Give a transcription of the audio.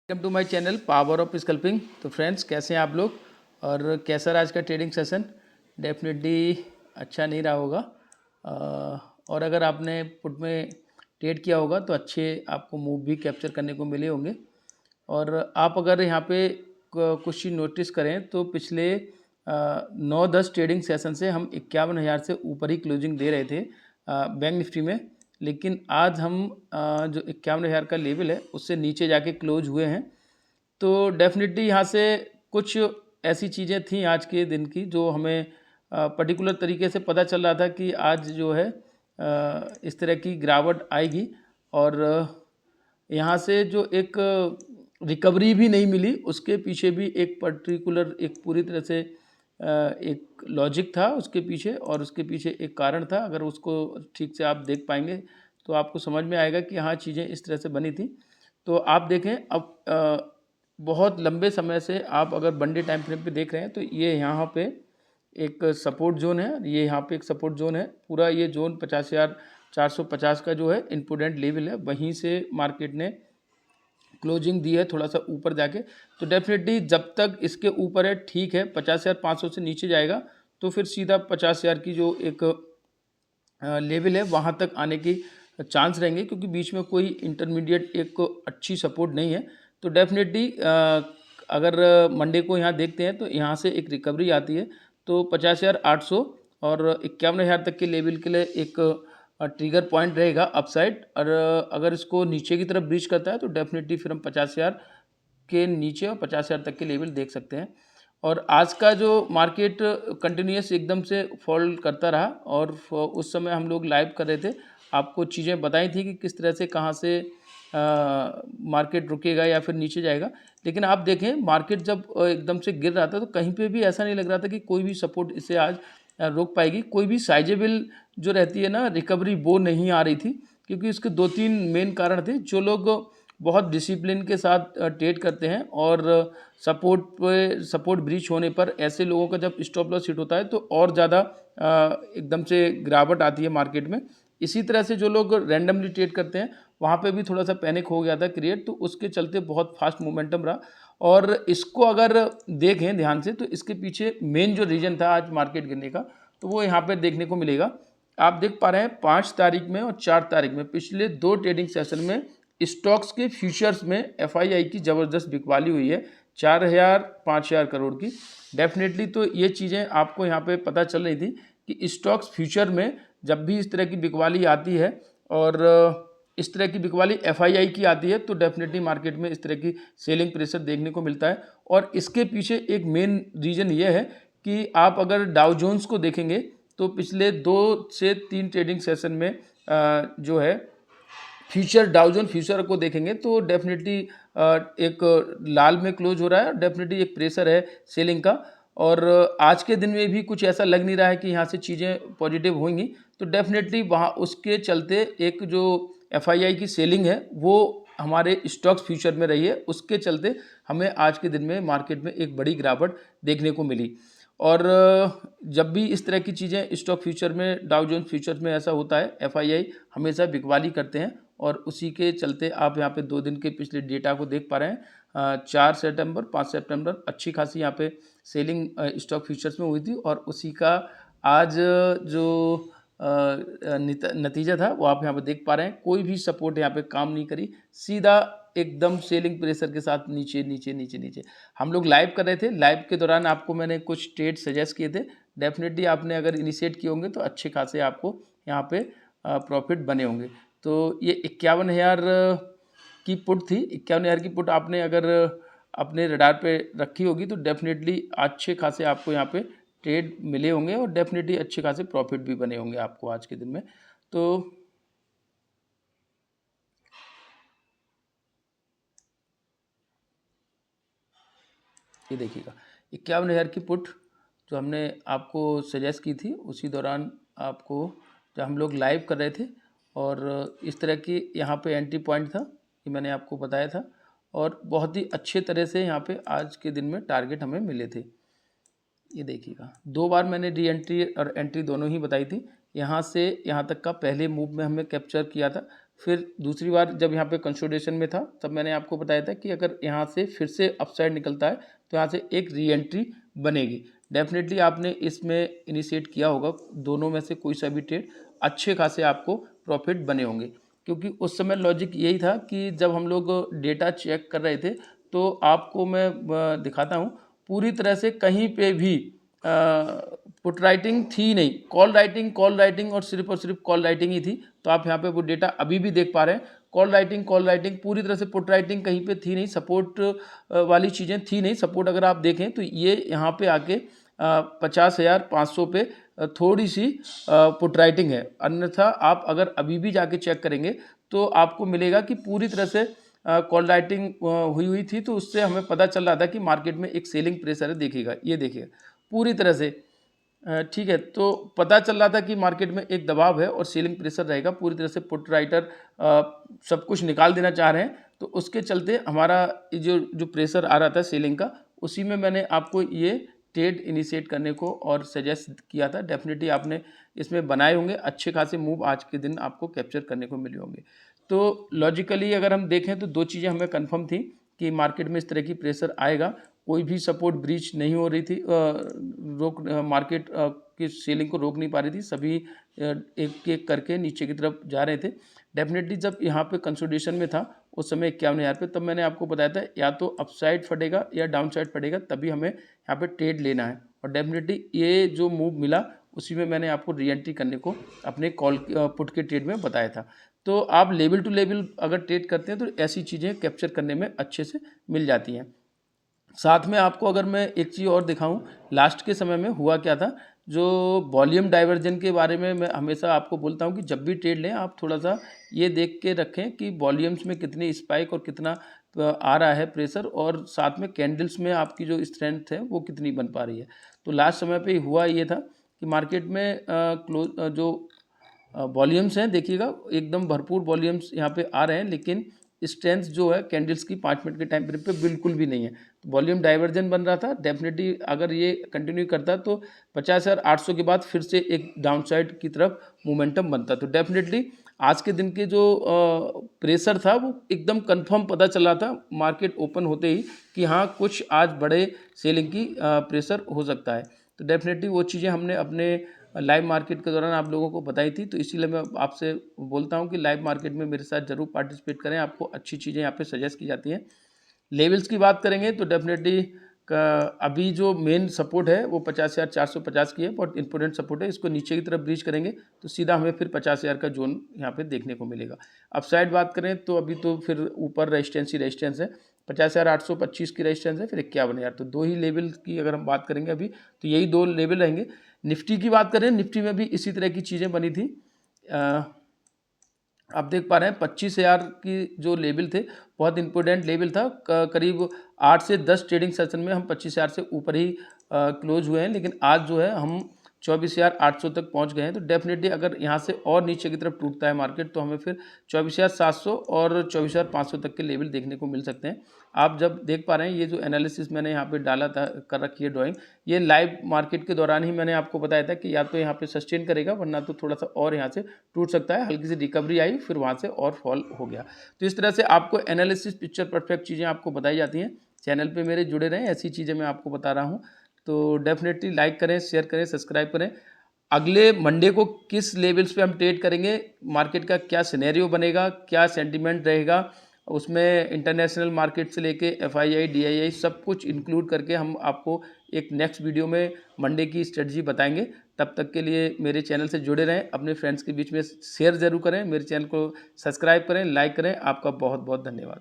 Welcome to my channel power of sculpting. तो friends, कैसे हैं आप लोग और कैसा रहा आज का ट्रेडिंग सेशन? डेफिनेटली अच्छा नहीं रहा होगा। और अगर आपने पुट में ट्रेड किया होगा तो अच्छे आपको मूव भी कैप्चर करने को मिले होंगे। और आप अगर यहाँ पे कुछ चीज़ नोटिस करें तो पिछले 9-10 ट्रेडिंग सेशन से हम 51,000 से ऊपर ही क्लोजिंग दे रहे थे बैंक निफ्टी में। लेकिन आज हम जो 51,000 का लेवल है उससे नीचे जाके क्लोज हुए हैं। तो डेफिनेटली यहाँ से कुछ ऐसी चीज़ें थी आज के दिन की जो हमें पर्टिकुलर तरीके से पता चल रहा था कि आज जो है इस तरह की गिरावट आएगी। और यहाँ से जो एक रिकवरी भी नहीं मिली, उसके पीछे भी एक पर्टिकुलर एक पूरी तरह से एक लॉजिक था उसके पीछे, और उसके पीछे एक कारण था। अगर उसको ठीक से आप देख पाएंगे तो आपको समझ में आएगा कि हाँ, चीज़ें इस तरह से बनी थी। तो आप देखें, अब बहुत लंबे समय से आप अगर वनडे टाइम फ्रेम पे देख रहे हैं तो ये यहाँ पे एक सपोर्ट जोन है, ये यहाँ पे एक सपोर्ट जोन है। पूरा ये जोन 50,450 का जो है इम्पोर्टेंट लेवल है, वहीं से मार्केट ने क्लोजिंग दी है थोड़ा सा ऊपर जाके। तो डेफिनेटली जब तक इसके ऊपर है ठीक है, 50,500 से नीचे जाएगा तो फिर सीधा 50,000 की जो एक लेवल है वहाँ तक आने की चांस रहेंगे, क्योंकि बीच में कोई इंटरमीडिएट एक अच्छी सपोर्ट नहीं है। तो डेफिनेटली अगर मंडे को यहाँ देखते हैं तो यहाँ से एक रिकवरी आती है तो 50,800 और 51,000 तक के लेवल के लिए एक ट्रिगर पॉइंट रहेगा अपसाइड। और अगर इसको नीचे की तरफ ब्रीच करता है तो डेफिनेटली फिर हम 50,000 के नीचे और 50,000 तक के लेवल देख सकते हैं। और आज का जो मार्केट कंटिन्यूस एकदम से फॉल करता रहा, और उस समय हम लोग लाइव कर रहे थे, आपको चीज़ें बताई थी कि किस तरह से कहाँ से मार्केट रुकेगा या फिर नीचे जाएगा। लेकिन आप देखें, मार्केट जब एकदम से गिर रहा था तो कहीं पे भी ऐसा नहीं लग रहा था कि कोई भी सपोर्ट इसे आज रोक पाएगी। कोई भी साइजेबल जो रहती है ना रिकवरी, वो नहीं आ रही थी, क्योंकि इसके 2-3 मेन कारण थे। जो लोग बहुत डिसिप्लिन के साथ ट्रेड करते हैं और सपोर्ट ब्रीच होने पर ऐसे लोगों का जब स्टॉप लॉस हिट होता है तो और ज़्यादा एकदम से गिरावट आती है मार्केट में। इसी तरह से जो लोग रैंडमली ट्रेड करते हैं वहाँ पे भी थोड़ा सा पैनिक हो गया था क्रिएट, तो उसके चलते बहुत फास्ट मोमेंटम रहा। और इसको अगर देखें ध्यान से तो इसके पीछे मेन जो रीज़न था आज मार्केट गिरने का, तो वो यहाँ पे देखने को मिलेगा। आप देख पा रहे हैं 5 तारीख में और 4 तारीख में पिछले 2 ट्रेडिंग सेशन में स्टॉक्स के फ्यूचर्स में एफआईआई की ज़बरदस्त बिकवाली हुई है, 4,000-5,000 करोड़ की। डेफिनेटली तो ये चीज़ें आपको यहाँ पे पता चल रही थी कि स्टॉक्स फ्यूचर में जब भी इस तरह की बिकवाली आती है और इस तरह की बिकवाली एफआईआई की आती है तो डेफिनेटली मार्केट में इस तरह की सेलिंग प्रेशर देखने को मिलता है। और इसके पीछे एक मेन रीज़न ये है कि आप अगर डाउ जोन्स को देखेंगे तो पिछले 2 से 3 ट्रेडिंग सेशन में जो है फ्यूचर डाउ जोन फ्यूचर को देखेंगे तो डेफिनेटली एक लाल में क्लोज हो रहा है। डेफिनेटली एक प्रेशर है सेलिंग का, और आज के दिन में भी कुछ ऐसा लग नहीं रहा है कि यहाँ से चीज़ें पॉजिटिव होंगी। तो डेफिनेटली वहाँ उसके चलते एक जो एफआईआई की सेलिंग है वो हमारे स्टॉक्स फ्यूचर में रही है, उसके चलते हमें आज के दिन में मार्केट में एक बड़ी गिरावट देखने को मिली। और जब भी इस तरह की चीज़ें स्टॉक फ्यूचर में डाउ जोन्स फ्यूचर में ऐसा होता है, एफआईआई हमेशा बिकवाली करते हैं, और उसी के चलते आप यहाँ पे 2 दिन के पिछले डेटा को देख पा रहे हैं। 4 सितंबर 5 सितंबर अच्छी खासी यहाँ पे सेलिंग स्टॉक फ्यूचर्स में हुई थी, और उसी का आज जो नतीजा था वो आप यहाँ पे देख पा रहे हैं। कोई भी सपोर्ट यहाँ पे काम नहीं करी, सीधा एकदम सेलिंग प्रेशर के साथ नीचे नीचे नीचे नीचे। हम लोग लाइव कर रहे थे, लाइव के दौरान आपको मैंने कुछ ट्रेड सजेस्ट किए थे। डेफिनेटली आपने अगर इनिशिएट किए होंगे तो अच्छे खासे आपको यहाँ पे प्रॉफिट बने होंगे। तो ये 51,000 की पुट थी, 51,000 की पुट आपने अगर अपने रडार पे रखी होगी तो डेफिनेटली अच्छे खासे आपको यहाँ पे ट्रेड मिले होंगे, और डेफिनेटली अच्छे खासे प्रॉफिट भी बने होंगे आपको आज के दिन में। तो ये देखिएगा 51,000 की पुट जो हमने आपको सजेस्ट की थी उसी दौरान आपको, जब हम लोग लाइव कर रहे थे, और इस तरह की यहाँ पे एंट्री पॉइंट था कि मैंने आपको बताया था, और बहुत ही अच्छे तरह से यहाँ पे आज के दिन में टारगेट हमें मिले थे। ये देखिएगा 2 बार मैंने री एंट्री और एंट्री दोनों ही बताई थी। यहाँ से यहाँ तक का पहले मूव में हमने कैप्चर किया था फिर दूसरी बार जब यहाँ पे कंसोलिडेशन में था तब मैंने आपको बताया था कि अगर यहाँ से फिर से अपसाइड निकलता है तो यहाँ से एक री एंट्री बनेगी। डेफिनेटली आपने इसमें इनिशिएट किया होगा, दोनों में से कोई सा भी ट्रेड अच्छे खासे आपको प्रॉफिट बने होंगे, क्योंकि उस समय लॉजिक यही था कि जब हम लोग डेटा चेक कर रहे थे तो आपको मैं दिखाता हूँ, पूरी तरह से कहीं पे भी पुट राइटिंग थी नहीं, कॉल राइटिंग और सिर्फ कॉल राइटिंग ही थी। तो आप यहाँ पे वो डेटा अभी भी देख पा रहे हैं, कॉल राइटिंग पूरी तरह से, पुट राइटिंग कहीं पे थी नहीं, सपोर्ट वाली चीज़ें थी नहीं। सपोर्ट अगर आप देखें तो ये यहाँ पे आके 50,500 पे थोड़ी सी पुट राइटिंग है, अन्यथा आप अगर अभी भी जाके चेक करेंगे तो आपको मिलेगा कि पूरी तरह से कॉल राइटिंग हुई थी। तो उससे हमें पता चल रहा था कि मार्केट में एक सेलिंग प्रेशर है, देखिएगा ये देखिएगा पूरी तरह से, ठीक है। तो पता चल रहा था कि मार्केट में एक दबाव है और सेलिंग प्रेशर रहेगा, पूरी तरह से पुट राइटर सब कुछ निकाल देना चाह रहे हैं। तो उसके चलते हमारा जो प्रेशर आ रहा था सेलिंग का, उसी में मैंने आपको ये ट्रेड इनिशिएट करने को और सजेस्ट किया था। डेफिनेटली आपने इसमें बनाए होंगे, अच्छे खासे मूव आज के दिन आपको कैप्चर करने को मिले होंगे। तो लॉजिकली अगर हम देखें तो दो चीज़ें हमें कंफर्म थी कि मार्केट में इस तरह की प्रेशर आएगा, कोई भी सपोर्ट ब्रीच नहीं हो रही थी, मार्केट की सेलिंग को रोक नहीं पा रही थी, सभी एक एक करके नीचे की तरफ जा रहे थे। डेफिनेटली जब यहाँ पे कंसोलिडेशन में था उस समय 51,000 पे, तब मैंने आपको बताया था या तो अपसाइड फटेगा या डाउन साइड फटेगा, तभी हमें यहाँ पे ट्रेड लेना है। और डेफिनेटली ये जो मूव मिला उसी में मैंने आपको री एंट्री करने को अपने कॉल पुट के ट्रेड में बताया था। तो आप लेवल टू लेवल अगर ट्रेड करते हैं तो ऐसी चीज़ें कैप्चर करने में अच्छे से मिल जाती हैं। साथ में आपको अगर मैं एक चीज़ और दिखाऊं, लास्ट के समय में हुआ क्या था, जो वॉल्यूम डाइवर्जन के बारे में मैं हमेशा आपको बोलता हूं कि जब भी ट्रेड लें आप थोड़ा सा ये देख के रखें कि वॉल्यूम्स में कितनी स्पाइक और कितना आ रहा है प्रेशर, और साथ में कैंडल्स में आपकी जो स्ट्रेंथ है वो कितनी बन पा रही है। तो लास्ट समय पे हुआ ये था कि मार्केट में जो वॉल्यूम्स हैं देखिएगा एकदम भरपूर वॉल्यूम्स यहाँ पे आ रहे हैं, लेकिन स्ट्रेंथ जो है कैंडल्स की 5 मिनट के टाइम फ्रेम पे बिल्कुल भी नहीं है। तो वॉल्यूम डाइवर्जन बन रहा था। डेफिनेटली अगर ये कंटिन्यू करता तो 50,800 के बाद फिर से एक डाउनसाइड की तरफ मोमेंटम बनता। तो डेफिनेटली आज के दिन के जो प्रेशर था वो एकदम कंफर्म पता चला था मार्केट ओपन होते ही कि हाँ कुछ आज बड़े सेलिंग की प्रेशर हो सकता है। तो डेफिनेटली वो चीज़ें हमने अपने लाइव मार्केट के दौरान आप लोगों को बताई थी। तो इसीलिए मैं आपसे बोलता हूं कि लाइव मार्केट में मेरे साथ ज़रूर पार्टिसिपेट करें, आपको अच्छी चीज़ें यहाँ पे सजेस्ट की जाती हैं। लेवल्स की बात करेंगे तो डेफिनेटली अभी जो मेन सपोर्ट है वो 50,450 की है, बहुत इंपॉर्टेंट सपोर्ट है। इसको नीचे की तरफ ब्रीच करेंगे तो सीधा हमें फिर 50,000 का जोन यहाँ पे देखने को मिलेगा। अपसाइड बात करें तो अभी तो फिर ऊपर रेजिस्टेंस ही रेजिस्टेंस है, 50,825 की रेजिस्टेंस है, फिर 51,000। तो दो ही लेवल की अगर हम बात करेंगे अभी तो यही दो लेवल रहेंगे। निफ्टी की बात करें, निफ्टी में भी इसी तरह की चीज़ें बनी थी। आप देख पा रहे हैं 25,000 की जो लेवल थे बहुत इंपॉर्टेंट लेवल था। करीब 8 से 10 ट्रेडिंग सेशन में हम 25,000 से ऊपर ही क्लोज हुए हैं, लेकिन आज जो है हम 24,800 तक पहुंच गए हैं। तो डेफिनेटली अगर यहाँ से और नीचे की तरफ टूटता है मार्केट तो हमें फिर 24,700 और 24,500 तक के लेवल देखने को मिल सकते हैं। आप जब देख पा रहे हैं ये जो एनालिसिस मैंने यहाँ पे डाला था, कर रखी है ड्राइंग, ये लाइव मार्केट के दौरान ही मैंने आपको बताया था कि या तो यहाँ पे सस्टेन करेगा वरना तो थोड़ा सा और यहाँ से टूट सकता है। हल्की सी रिकवरी आई फिर वहाँ से और फॉल हो गया। तो इस तरह से आपको एनालिसिस पिक्चर परफेक्ट चीज़ें आपको बताई जाती हैं। चैनल पे मेरे जुड़े रहें, ऐसी चीज़ें मैं आपको बता रहा हूँ। तो डेफिनेटली लाइक करें, शेयर करें, सब्सक्राइब करें। अगले मंडे को किस लेवल्स पे हम ट्रेड करेंगे, मार्केट का क्या सिनेरियो बनेगा, क्या सेंटीमेंट रहेगा, उसमें इंटरनेशनल मार्केट से लेके FII DII सब कुछ इंक्लूड करके हम आपको एक नेक्स्ट वीडियो में मंडे की स्ट्रेटजी बताएंगे। तब तक के लिए मेरे चैनल से जुड़े रहें, अपने फ्रेंड्स के बीच में शेयर ज़रूर करें, मेरे चैनल को सब्सक्राइब करें, लाइक करें। आपका बहुत बहुत धन्यवाद।